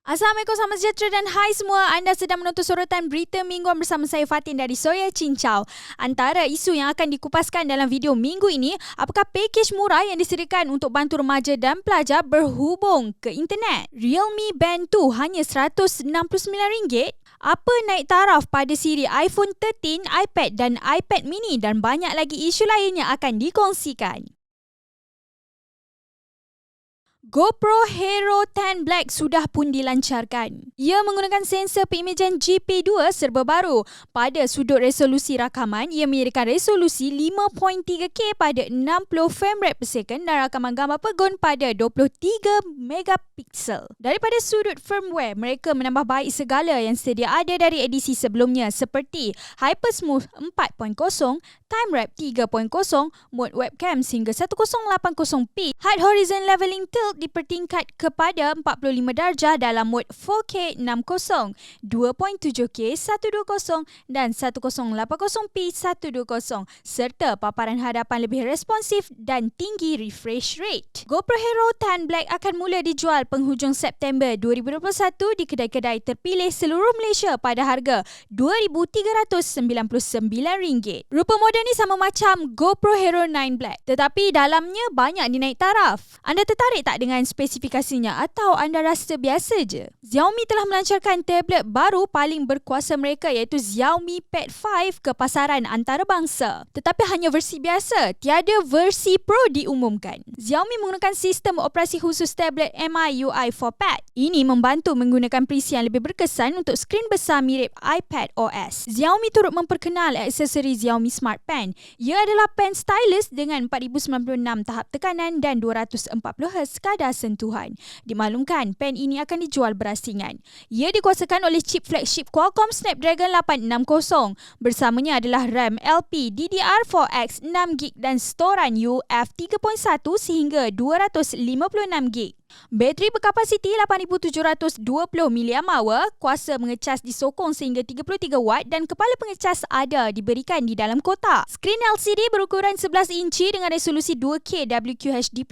Assalamualaikum, selamat sejahtera dan hai semua. Anda sedang menonton sorotan berita mingguan bersama saya Fatin dari Soya Cincau. Antara isu yang akan dikupaskan dalam video minggu ini, apakah pakej murah yang disediakan untuk bantu remaja dan pelajar berhubung ke internet? Realme Band 2 hanya RM169? Apa naik taraf pada siri iPhone 13, iPad dan iPad mini dan banyak lagi isu lain yang akan dikongsikan. GoPro Hero 10 Black sudah pun dilancarkan. Ia menggunakan sensor pengimejan GP2 serba baru. Pada sudut resolusi rakaman, ia menyediakan resolusi 5.3K pada 60 frame rate per second dan rakaman gambar pegun pada 23 megapiksel. Daripada sudut firmware, mereka menambah baik segala yang sedia ada dari edisi sebelumnya seperti Hypersmooth 4.0, Time Wrap 3.0, mode webcam sehingga 1080p, Height Horizon Leveling Tilt dipertingkat kepada 45 darjah dalam mode 4K 60, 2.7K 120 dan 1080p 120 serta paparan hadapan lebih responsif dan tinggi refresh rate. GoPro Hero 10 Black akan mula dijual penghujung September 2021 di kedai-kedai terpilih seluruh Malaysia pada harga RM2,399. Rupa model ni sama macam GoPro Hero 9 Black, tetapi dalamnya banyak dinaik taraf. Anda tertarik tak dengan spesifikasinya atau anda rasa biasa je? Xiaomi telah melancarkan tablet baru paling berkuasa mereka iaitu Xiaomi Pad 5 ke pasaran antarabangsa. Tetapi hanya versi biasa, tiada versi Pro diumumkan. Xiaomi menggunakan sistem operasi khusus tablet MIUI 4 Pad. Ini membantu menggunakan perisi yang lebih berkesan untuk skrin besar mirip iPad OS. Xiaomi turut memperkenal aksesori Xiaomi Smart Pen. Ia adalah pen stylus dengan 4096 tahap tekanan dan 240Hz kadar sentuhan. Dimaklumkan, pen ini akan dijual berasingan. Ia dikuasakan oleh chip flagship Qualcomm Snapdragon 860. Bersamanya adalah RAM LPDDR4X 6GB dan storan UFS 3.1 sehingga 256GB. Bateri berkapasiti 8720 mAh, kuasa mengecas disokong sehingga 33 watt dan kepala pengecas ada diberikan di dalam kotak. Skrin LCD berukuran 11 inci dengan resolusi 2K WQHD+.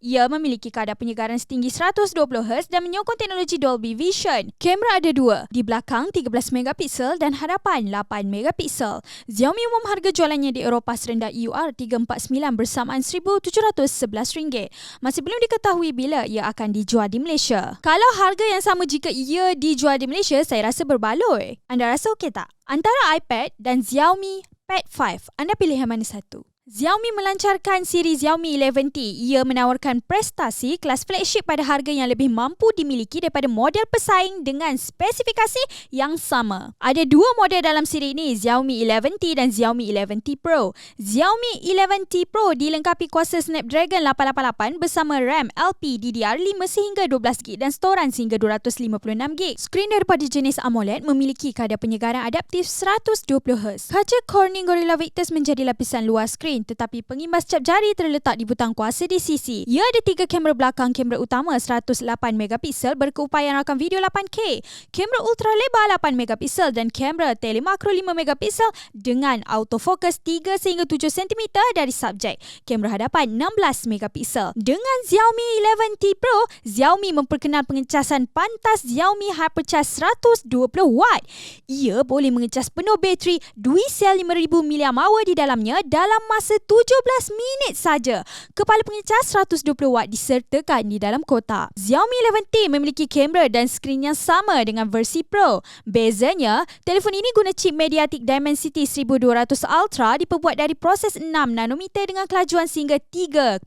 Ia memiliki kadar penyegaran setinggi 120Hz dan menyokong teknologi Dolby Vision. Kamera ada dua, di belakang 13 megapiksel dan hadapan 8 megapiksel. Xiaomi umum harga jualannya di Eropah serendah EUR349 bersamaan RM1,711. Masih belum diketahui bila ia akan dijual di Malaysia. Kalau harga yang sama jika ia dijual di Malaysia, saya rasa berbaloi. Anda rasa okey tak? Antara iPad dan Xiaomi Pad 5, anda pilih yang mana satu? Xiaomi melancarkan siri Xiaomi 11T. Ia menawarkan prestasi kelas flagship pada harga yang lebih mampu dimiliki daripada model pesaing dengan spesifikasi yang sama. Ada dua model dalam siri ini, Xiaomi 11T dan Xiaomi 11T Pro. Xiaomi 11T Pro dilengkapi kuasa Snapdragon 888 bersama RAM LPDDR5 sehingga 12GB dan storan sehingga 256GB. Skrin daripada jenis AMOLED memiliki kadar penyegaran adaptif 120Hz. Kaca Corning Gorilla Victus menjadi lapisan luar skrin, tetapi pengimbas cap jari terletak di butang kuasa di sisi. Ia ada 3 kamera belakang, kamera utama 108 megapiksel berkeupayaan rakam video 8K, kamera ultra lebar 8 megapiksel dan kamera telemakro 5 megapiksel dengan autofocus 3 sehingga 7 cm dari subjek. Kamera hadapan 16 megapiksel. Dengan Xiaomi 11T Pro, Xiaomi memperkenal pengecasan pantas Xiaomi Hypercharge 120W. Ia boleh mengecas penuh bateri dual sel 5000 mAh di dalamnya dalam masa 17 minit saja. Kepala pengecas 120W disertakan di dalam kotak. Xiaomi 11T memiliki kamera dan skrin yang sama dengan versi Pro. Bezanya, telefon ini guna chip MediaTek Dimensity 1200 Ultra diperbuat dari proses 6 nanometer dengan kelajuan sehingga 3.0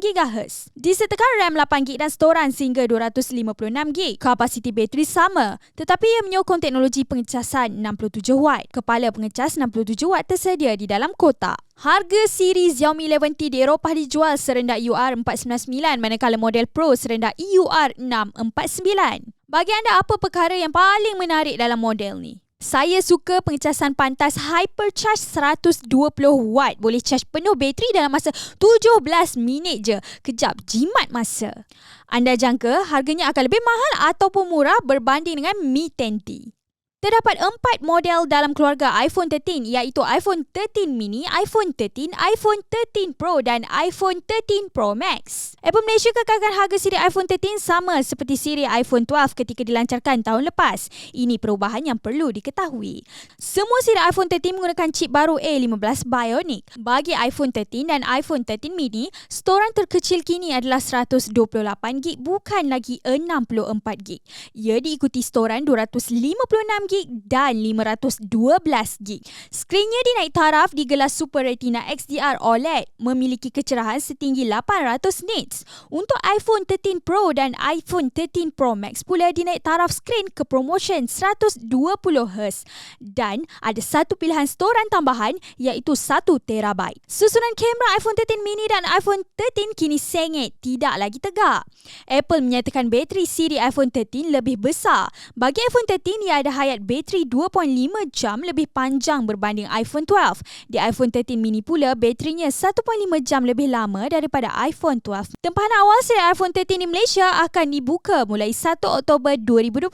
GHz. Disertakan RAM 8GB dan storan sehingga 256GB. Kapasiti bateri sama, tetapi ia menyokong teknologi pengecasan 67W. Kepala pengecas 67W tersedia di dalam kotak. Harga siri Xiaomi 11T di Eropah dijual serendah EUR499 manakala model Pro serendah EUR649. Bagi anda, apa perkara yang paling menarik dalam model ni? Saya suka pengecasan pantas Hypercharge 120W. Boleh charge penuh bateri dalam masa 17 minit je. Kejap, jimat masa. Anda jangka harganya akan lebih mahal ataupun murah berbanding dengan Mi 10T? Terdapat 4 model dalam keluarga iPhone 13 iaitu iPhone 13 mini, iPhone 13, iPhone 13 Pro dan iPhone 13 Pro Max. Apple Malaysia kekalkan harga siri iPhone 13 sama seperti siri iPhone 12 ketika dilancarkan tahun lepas. Ini perubahan yang perlu diketahui. Semua siri iPhone 13 menggunakan chip baru A15 Bionic. Bagi iPhone 13 dan iPhone 13 mini, storan terkecil kini adalah 128GB bukan lagi 64GB. Ia diikuti storan 256GB dan 512GB. Skrinnya dinaik taraf di gelas Super Retina XDR OLED, memiliki kecerahan setinggi 800 nits. Untuk iPhone 13 Pro dan iPhone 13 Pro Max pula dinaik taraf skrin ke promotion 120Hz dan ada satu pilihan storan tambahan iaitu 1TB. Susunan kamera iPhone 13 mini dan iPhone 13 kini sengit, tidak lagi tegak. Apple menyatakan bateri siri iPhone 13 lebih besar. Bagi iPhone 13, ia ada hayat bateri 2.5 jam lebih panjang berbanding iPhone 12. Di iPhone 13 mini pula, baterinya 1.5 jam lebih lama daripada iPhone 12. Tempahan awal siri iPhone 13 di Malaysia akan dibuka mulai 1 Oktober 2021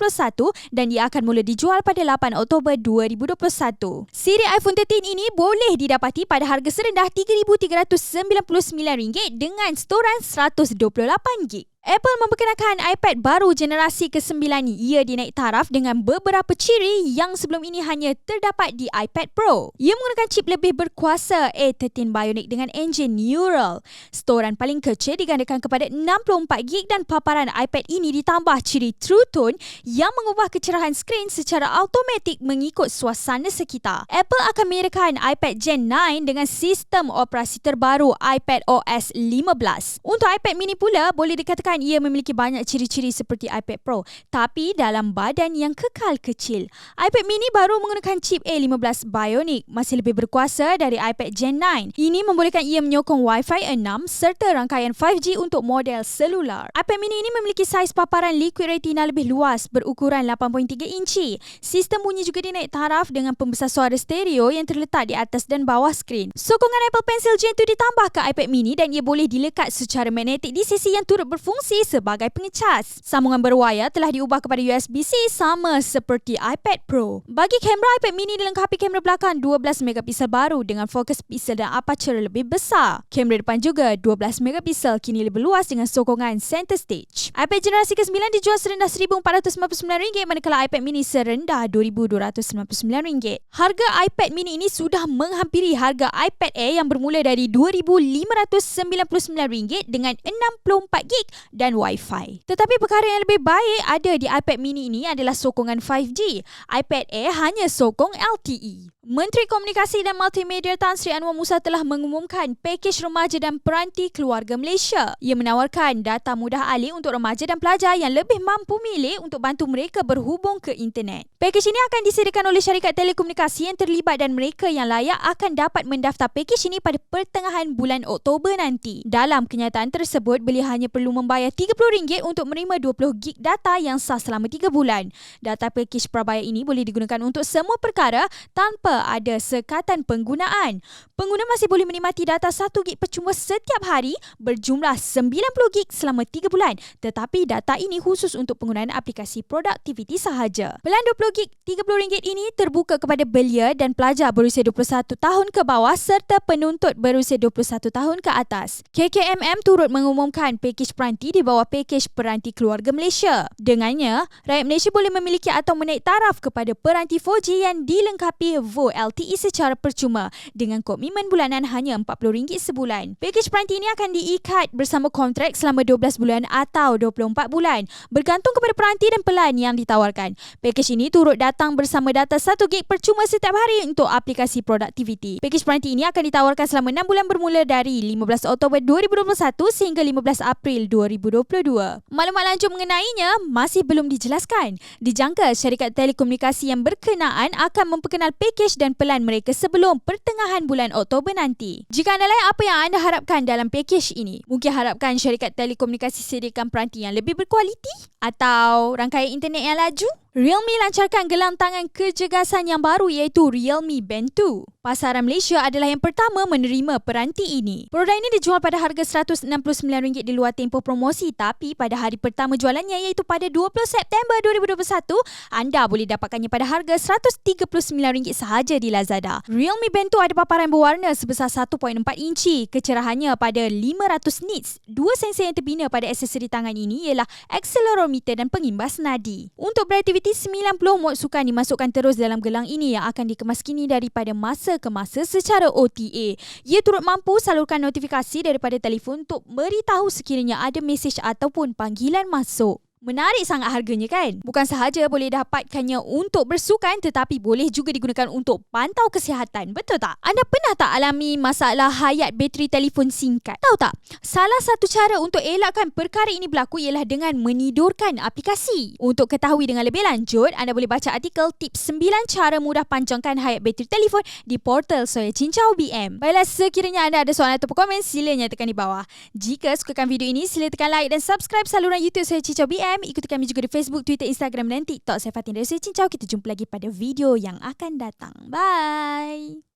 dan ia akan mula dijual pada 8 Oktober 2021. Siri iPhone 13 ini boleh didapati pada harga serendah RM3,399 dengan storan 128GB. Apple memperkenalkan iPad baru generasi ke-9. Ia dinaik taraf dengan beberapa ciri yang sebelum ini hanya terdapat di iPad Pro. Ia menggunakan chip lebih berkuasa A13 Bionic dengan enjin Neural. Storan paling kecil digandakan kepada 64GB dan paparan iPad ini ditambah ciri True Tone yang mengubah kecerahan skrin secara automatik mengikut suasana sekitar. Apple akan menyediakan iPad Gen 9 dengan sistem operasi terbaru iPadOS 15. Untuk iPad mini pula, boleh dikatakan ia memiliki banyak ciri-ciri seperti iPad Pro tapi dalam badan yang kekal kecil. iPad mini baru menggunakan chip A15 Bionic, masih lebih berkuasa dari iPad Gen 9. Ini membolehkan ia menyokong Wi-Fi 6 serta rangkaian 5G untuk model selular. iPad mini ini memiliki saiz paparan Liquid Retina lebih luas berukuran 8.3 inci. Sistem bunyi juga dinaik taraf dengan pembesar suara stereo yang terletak di atas dan bawah skrin. Sokongan Apple Pencil Gen 2 ditambah ke iPad mini dan ia boleh dilekat secara magnetik di sisi yang turut berfungsi sebagai pengecas. Sambungan berwayar telah diubah kepada USB-C sama seperti iPad Pro. Bagi kamera, iPad mini dilengkapi kamera belakang 12 megapiksel baru dengan fokus piksel dan aperture lebih besar. Kamera depan juga 12 megapiksel kini lebih luas dengan sokongan center stage. iPad generasi ke-9 dijual serendah RM1,499 manakala iPad mini serendah RM2,299. Harga iPad mini ini sudah menghampiri harga iPad Air yang bermula dari RM2,599 dengan 64GB dan Wi-Fi. Tetapi perkara yang lebih baik ada di iPad mini ini adalah sokongan 5G. iPad Air hanya sokong LTE. Menteri Komunikasi dan Multimedia Tan Sri Anwar Musa telah mengumumkan pakej remaja dan peranti keluarga Malaysia. Ia menawarkan data mudah alih untuk remaja dan pelajar yang lebih mampu milih untuk bantu mereka berhubung ke internet. Pakej ini akan disediakan oleh syarikat telekomunikasi yang terlibat dan mereka yang layak akan dapat mendaftar pakej ini pada pertengahan bulan Oktober nanti. Dalam kenyataan tersebut, belia hanya perlu membayar RM30 untuk menerima 20GB data yang sah selama 3 bulan. Data pakej Prabaya ini boleh digunakan untuk semua perkara tanpa ada sekatan penggunaan. Pengguna masih boleh menikmati data 1GB percuma setiap hari berjumlah 90GB selama 3 bulan. Tetapi data ini khusus untuk penggunaan aplikasi produktiviti sahaja. Pelan 20GB RM30 ini terbuka kepada belia dan pelajar berusia 21 tahun ke bawah serta penuntut berusia 21 tahun ke atas. KKMM turut mengumumkan pakej peranti di bawah pakej peranti keluarga Malaysia. Dengannya, rakyat Malaysia boleh memiliki atau menaik taraf kepada peranti 4G yang dilengkapi LTE secara percuma dengan komitmen bulanan hanya RM40 sebulan. Pakej peranti ini akan diikat bersama kontrak selama 12 bulan atau 24 bulan bergantung kepada peranti dan pelan yang ditawarkan. Pakej ini turut datang bersama data 1GB percuma setiap hari untuk aplikasi produktiviti. Pakej peranti ini akan ditawarkan selama 6 bulan bermula dari 15 Oktober 2021 sehingga 15 April 2022. Maklumat lanjut mengenainya masih belum dijelaskan. Dijangka syarikat telekomunikasi yang berkenaan akan memperkenal pakej dan pelan mereka sebelum pertengahan bulan Oktober nanti. Jika anda lain, apa yang anda harapkan dalam pakej ini? Mungkin harapkan syarikat telekomunikasi sediakan peranti yang lebih berkualiti? Atau rangkaian internet yang laju? Realme lancarkan gelang tangan kecergasan yang baru iaitu Realme Band 2. Pasaran Malaysia adalah yang pertama menerima peranti ini. Produk ini dijual pada harga RM169 di luar tempoh promosi, tapi pada hari pertama jualannya iaitu pada 20 September 2021, anda boleh dapatkannya pada harga RM139 sahaja di Lazada. Realme Band 2 ada paparan berwarna sebesar 1.4 inci. Kecerahannya pada 500 nits. Dua sensor yang terbina pada aksesori tangan ini ialah accelerometer dan pengimbas nadi. Untuk beraktiviti 90 mod sukan dimasukkan terus dalam gelang ini yang akan dikemas kini daripada masa ke masa secara OTA. Ia turut mampu salurkan notifikasi daripada telefon untuk beritahu sekiranya ada mesej ataupun panggilan masuk. Menarik sangat harganya kan? Bukan sahaja boleh dapatkannya untuk bersukan tetapi boleh juga digunakan untuk pantau kesihatan. Betul tak? Anda pernah tak alami masalah hayat bateri telefon singkat? Tahu tak? Salah satu cara untuk elakkan perkara ini berlaku ialah dengan menidurkan aplikasi. Untuk ketahui dengan lebih lanjut, anda boleh baca artikel tips 9 cara mudah panjangkan hayat bateri telefon di portal Soya Cincau BM. Baiklah, sekiranya anda ada soalan atau komen, sila nyatakan di bawah. Jika sukakan video ini, sila tekan like dan subscribe saluran YouTube Soya Cincau BM. Ikuti kami juga di Facebook, Twitter, Instagram dan TikTok. Saya Fatin dari Soya Cincau. Kita jumpa lagi pada video yang akan datang. Bye!